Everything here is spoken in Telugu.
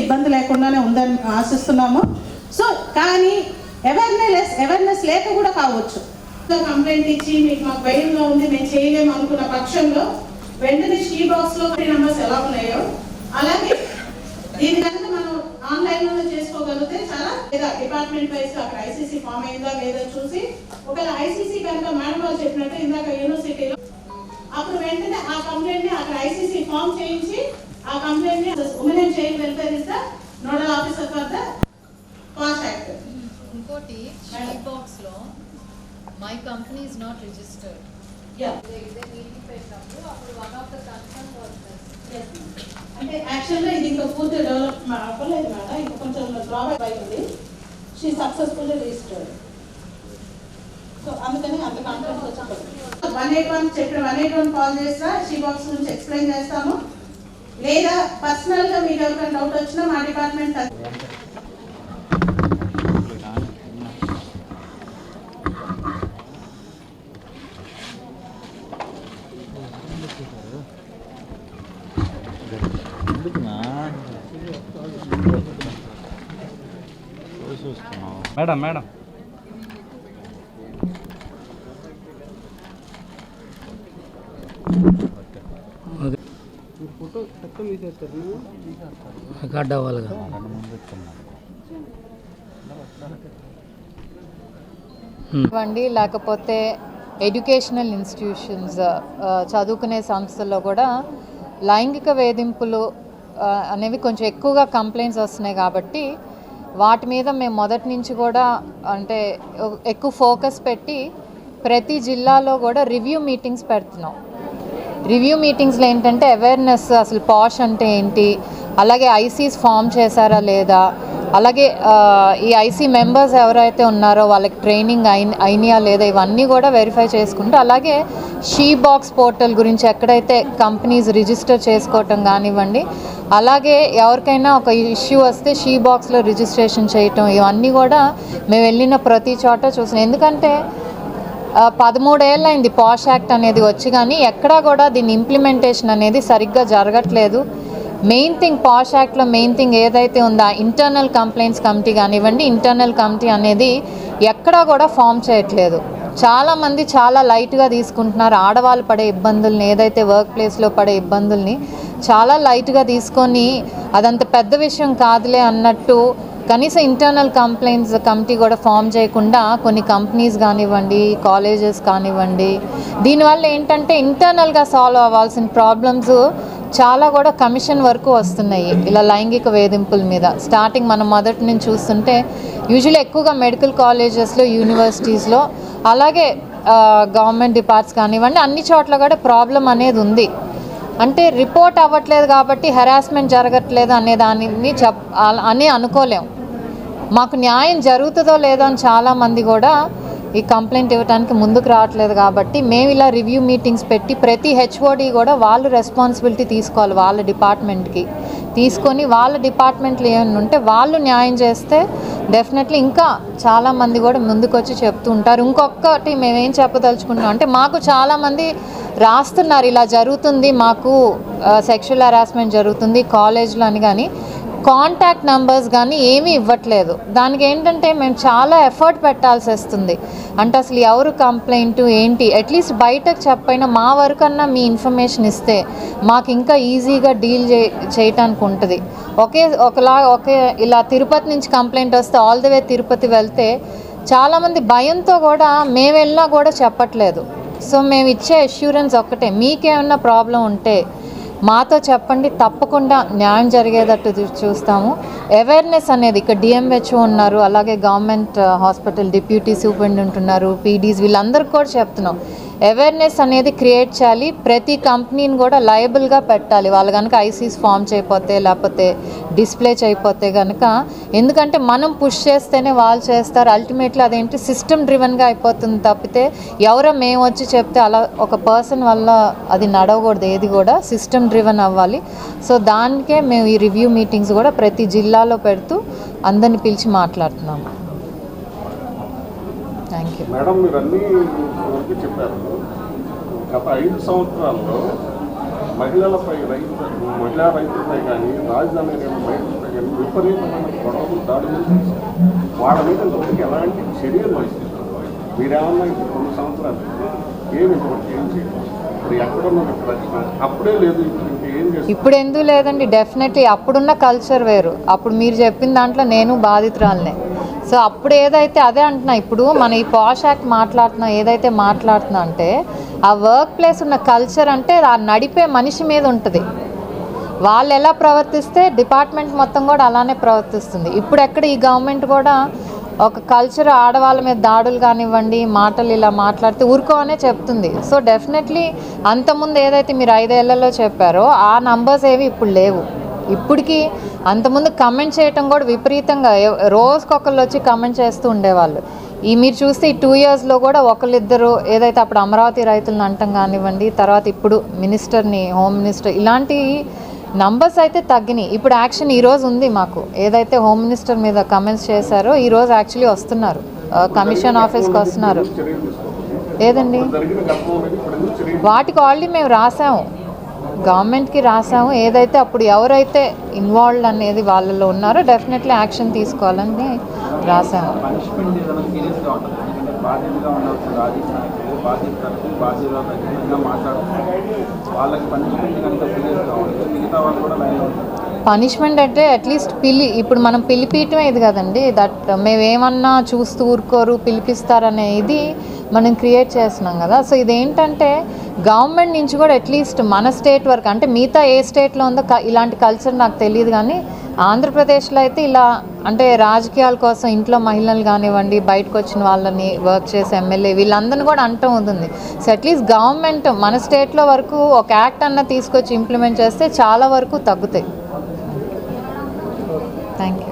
ఇబ్బంది లేకుండానే ఉందని ఆశిస్తున్నాము. సో కానీ అవేర్నెస్ లేక కూడా కావచ్చు. కంప్లైంట్ ఇచ్చి మీకు మాకు భయంగా ఉంది, మేము చేయలేము అనుకున్న పక్షంలో వెంటనే షీ బాక్స్లో నెంబర్స్ ఎలా ఉన్నాయో అలాగే దీని కనుక మనం ఆన్లైన్లో చేసుకోగలిగితే చాలా, లేదా డిపార్ట్మెంట్ వైజ్ అక్కడ ఐసీసీ ఫామ్ అయిందా లేదా చూసి, ఒకవేళ ఐసీసీ కనుక మేడం వాళ్ళు చెప్పినట్టు ఇందాక యూనివర్సిటీలో అప్పుడు వెంటనే ఆ కంప్లైంట్ ని అక్కడ ఐసీసీ ఫామ్ చేయించి ఆ కంప్లైంట్ ని women and child welfare is the nodal officer for the pass act. ఇంకోటి షీ బాక్స్ లో my company is not registered. అంటే యాక్చువల్గా ఇది ఇంకా పూర్తి డెవలప్ అవ్వలేదు మేడం, ఇంకా కొంచెం డ్రాబ్యాక్ అయింది. She successfully registered. సో అందుకని అంత కాన్ఫిడెన్స్ వచ్చి 181 చెప్పిన 181 కాల్ చేస్తా షీ బాక్స్ గురించి ఎక్స్ప్లెయిన్ చేస్తాము. లేదా పర్సనల్గా మీకు ఎవరికైనా డౌట్ వచ్చినా మా డిపార్ట్మెంట్ మేడం మేడం రికార్డ్ అవ్వాలి కదా. లేకపోతే ఎడ్యుకేషనల్ ఇన్స్టిట్యూషన్స్ చదువుకునే సంస్థల్లో కూడా లైంగిక వేధింపులు అనేవి కొంచెం ఎక్కువగా కంప్లైంట్స్ వస్తున్నాయి. కాబట్టి వాటి మీద మేము మొదటి నుంచి కూడా అంటే ఎక్కువ ఫోకస్ పెట్టి ప్రతి జిల్లాలో కూడా రివ్యూ మీటింగ్స్ పెడుతున్నాం. రివ్యూ మీటింగ్స్లో ఏంటంటే అవేర్నెస్, అసలు పాష్ అంటే ఏంటి, అలాగే ఐసీస్ ఫామ్ చేశారా లేదా, అలాగే ఈ ఐసీ మెంబర్స్ ఎవరైతే ఉన్నారో వాళ్ళకి ట్రైనింగ్ అయినాయా లేదా, ఇవన్నీ కూడా వెరిఫై చేసుకుంటూ, అలాగే షీ బాక్స్ పోర్టల్ గురించి ఎక్కడైతే కంపెనీస్ రిజిస్టర్ చేసుకోవటం కానివ్వండి, అలాగే ఎవరికైనా ఒక ఇష్యూ వస్తే షీ బాక్స్లో రిజిస్ట్రేషన్ చేయటం, ఇవన్నీ కూడా మేము వెళ్ళిన ప్రతి చోట చూసాం. ఎందుకంటే 13 ఏళ్ళైంది పాష్ యాక్ట్ అనేది వచ్చి, కానీ ఎక్కడా కూడా దీని ఇంప్లిమెంటేషన్ అనేది సరిగ్గా జరగట్లేదు. మెయిన్ థింగ్ పాష్ యాక్ట్లో మెయిన్ థింగ్ ఏదైతే ఉందో ఇంటర్నల్ కంప్లైంట్స్ కమిటీ కానివ్వండి, ఇంటర్నల్ కమిటీ అనేది ఎక్కడా కూడా ఫామ్ చేయట్లేదు. చాలామంది చాలా లైట్గా తీసుకుంటున్నారు. ఆడవాళ్ళు పడే ఇబ్బందుల్ని, ఏదైతే వర్క్ ప్లేస్లో పడే ఇబ్బందుల్ని చాలా లైట్గా తీసుకొని అదంత పెద్ద విషయం కాదులే అన్నట్టు కనీసం ఇంటర్నల్ కంప్లైంట్స్ కమిటీ కూడా ఫామ్ చేయకుండా కొన్ని కంపెనీస్ కానివ్వండి, కాలేజెస్ కానివ్వండి, దీనివల్ల ఏంటంటే ఇంటర్నల్గా సాల్వ్ అవ్వాల్సిన ప్రాబ్లమ్స్ చాలా కూడా కమిషన్ వరకు వస్తున్నాయి. ఇలా లైంగిక వేధింపుల మీద స్టార్టింగ్ మనం మొదటి నుంచి చూస్తుంటే యూజువల్లీ ఎక్కువగా మెడికల్ కాలేజెస్లో, యూనివర్సిటీస్లో, అలాగే గవర్నమెంట్ డిపార్ట్స్ కానివ్వండి, అన్ని చోట్ల కూడా ప్రాబ్లం అనేది ఉంది. అంటే రిపోర్ట్ అవ్వట్లేదు కాబట్టి హెరాస్మెంట్ జరగట్లేదు అనే దానిని అని అనుకోలేం. మాకు న్యాయం జరుగుతుందో లేదో అని చాలామంది కూడా ఈ కంప్లైంట్ ఇవ్వడానికి ముందుకు రావట్లేదు. కాబట్టి మేము ఇలా రివ్యూ మీటింగ్స్ పెట్టి ప్రతి హెచ్ఓడి కూడా వాళ్ళు రెస్పాన్సిబిలిటీ తీసుకోవాలి, వాళ్ళ డిపార్ట్మెంట్కి తీసుకొని వాళ్ళ డిపార్ట్మెంట్లో ఏమైనా ఉంటే వాళ్ళు న్యాయం చేస్తే డెఫినెట్లీ ఇంకా చాలామంది కూడా ముందుకు వచ్చి చెప్తూ ఉంటారు. ఇంకొకటి మేమేం చెప్పదలుచుకుంటున్నాం అంటే, మాకు చాలామంది రాస్తున్నారు ఇలా జరుగుతుంది, మాకు సెక్షువల్ హెరాస్మెంట్ జరుగుతుంది కాలేజ్లో అని, కానీ కాంటాక్ట్ నెంబర్స్ కానీ ఏమీ ఇవ్వట్లేదు. దానికి ఏంటంటే మేము చాలా ఎఫర్ట్ పెట్టాల్సి వస్తుంది. అంటే అసలు ఎవరు కంప్లైంట్ ఏంటి, అట్లీస్ట్ బయటకు చెప్పైనా మా వరకన్నా మీ ఇన్ఫర్మేషన్ ఇస్తే మాకు ఇంకా ఈజీగా డీల్ చేయటానికి ఉంటుంది. ఒకే ఇలా తిరుపతి నుంచి కంప్లైంట్ వస్తే ఆల్ ది వే తిరుపతి వెళ్తే చాలామంది భయంతో కూడా మేము వెళ్ళినా కూడా చెప్పట్లేదు. సో మేము ఇచ్చే అష్యూరెన్స్ ఒక్కటే, మీకేమన్నా ప్రాబ్లం ఉంటే మాతో చెప్పండి, తప్పకుండా న్యాయం జరిగేటట్టు చూస్తాము. అవేర్నెస్ అనేది ఇక్కడ డిఎంహెచ్ఓ ఉన్నారు, అలాగే గవర్నమెంట్ హాస్పిటల్ డిప్యూటీ సూపరింటెండెంట్ ఉన్నారు, పీడీస్, వీళ్ళందరికీ కూడా చెప్తున్నాం అవేర్నెస్ అనేది క్రియేట్ చేయాలి. ప్రతి కంపెనీని కూడా లయబుల్గా పెట్టాలి వాళ్ళు కనుక ఐసీస్ ఫామ్ చేయకపోతే, లేకపోతే డిస్ప్లే చేయకపోతే కనుక. ఎందుకంటే మనం పుష్ చేస్తేనే వాళ్ళు చేస్తారు. అల్టిమేట్లీ అదేంటి సిస్టమ్ డ్రివెన్గా అయిపోతుంది తప్పితే ఎవరో మేము వచ్చి చెప్తే అలా ఒక పర్సన్ వల్ల అది నడవకూడదు. ఏది కూడా సిస్టమ్ డ్రివెన్ అవ్వాలి. సో దానికే మేము ఈ రివ్యూ మీటింగ్స్ కూడా ప్రతి జిల్లాలో పెడుతూ అందరిని పిలిచి మాట్లాడుతున్నాము. Thank you madam. మీరు అన్నీ చెప్పారు. గత 5 సంవత్సరాల్లో మహిళలపై మహిళా రైతులపై కానీ రాజధాని రైతులపై కానీ విపరీతమైన గొడవలు దాడులు వాళ్ళ మీద ఇంతవరకు ఎలాంటి చర్యలు వహిస్తున్నారు? మీరేమన్నా ఇప్పుడు 2 సంవత్సరాలు ఇంతవరకు ఏం చేయలేదు. ఇప్పుడు ఎక్కడున్నారు ఇక్కడ అప్పుడే లేదు, ఇప్పుడు ఇంకా ఏం చేస్తారు? ఇప్పుడు ఎందుకు లేదండి, డెఫినెట్లీ అప్పుడున్న కల్చర్ వేరు. అప్పుడు మీరు చెప్పిన దాంట్లో నేను బాధితురాలనే. సో అప్పుడు ఏదైతే అదే అంటున్నా, ఇప్పుడు మన ఈ పాష్ యాక్ట్ మాట్లాడుతున్నా ఏదైతే మాట్లాడుతున్నా అంటే ఆ వర్క్ ప్లేస్ ఉన్న కల్చర్ అంటే ఆ నడిపే మనిషి మీద ఉంటుంది. వాళ్ళు ఎలా ప్రవర్తిస్తే డిపార్ట్మెంట్ మొత్తం కూడా అలానే ప్రవర్తిస్తుంది. ఇప్పుడు ఎక్కడ ఈ గవర్నమెంట్ కూడా ఒక కల్చర్ ఆడవాళ్ళ మీద దాడులు కానివ్వండి, మాటలు ఇలా మాట్లాడితే ఊరుకోనే చెప్తుంది. సో డెఫినెట్లీ అంతకుముందు ఏదైతే మీరు 5 ఏళ్లలో చెప్పారో ఆ నంబర్స్ ఏవి ఇప్పుడు లేవు. ఇప్పటికీ అంతకుముందు కమెంట్ చేయటం కూడా విపరీతంగా రోజుకొకళ్ళు వచ్చి కమెంట్ చేస్తూ ఉండేవాళ్ళు. మీరు చూస్తే ఈ 2 ఇయర్స్లో కూడా ఒకళ్ళిద్దరు ఏదైతే అప్పుడు అమరావతి రైతులను అంటం కానివ్వండి, తర్వాత ఇప్పుడు మినిస్టర్ని, హోమ్ మినిస్టర్, ఇలాంటి నంబర్స్ అయితే తగ్గినాయి. ఇప్పుడు యాక్షన్ ఈరోజు ఉంది మాకు. ఏదైతే హోమ్ మినిస్టర్ మీద కమెంట్స్ చేశారో ఈరోజు యాక్చువల్లీ వస్తున్నారు, కమిషన్ ఆఫీస్కి వస్తున్నారు. లేదండి, వాటికి ఆల్రెడీ మేము రాసాము, గవర్నమెంట్కి రాసాము. ఏదైతే అప్పుడు ఎవరైతే ఇన్వాల్వ్డ్ అనేది వాళ్ళలో ఉన్నారో డెఫినెట్లీ యాక్షన్ తీసుకోవాలని రాసాము. పనిష్మెంట్ అంటే అట్లీస్ట్ ఇప్పుడు మనం పిలిపియటమే ఇది కదండి. దట్ మేమేమన్నా చూస్తూ ఊరుకోరు, పిలిపిస్తారనే ఇది మనం క్రియేట్ చేస్తున్నాం కదా. సో ఇదేంటంటే గవర్నమెంట్ నుంచి కూడా అట్లీస్ట్ మన స్టేట్ వరకు, అంటే మిగతా ఏ స్టేట్లో ఉందో ఇలాంటి కల్చర్ నాకు తెలియదు, కానీ ఆంధ్రప్రదేశ్లో అయితే ఇలా అంటే రాజకీయాల కోసం ఇంట్లో మహిళలు కానివ్వండి, బయటకు వచ్చిన వాళ్ళని, వర్క్ చేసే ఎమ్మెల్యే, వీళ్ళందరినీ కూడా అంటూ ఉంటుంది. సో అట్లీస్ట్ గవర్నమెంట్ మన స్టేట్లో వరకు ఒక యాక్ట్ అన్న తీసుకొచ్చి ఇంప్లిమెంట్ చేస్తే చాలా వరకు తగ్గుతాయి. Thank you.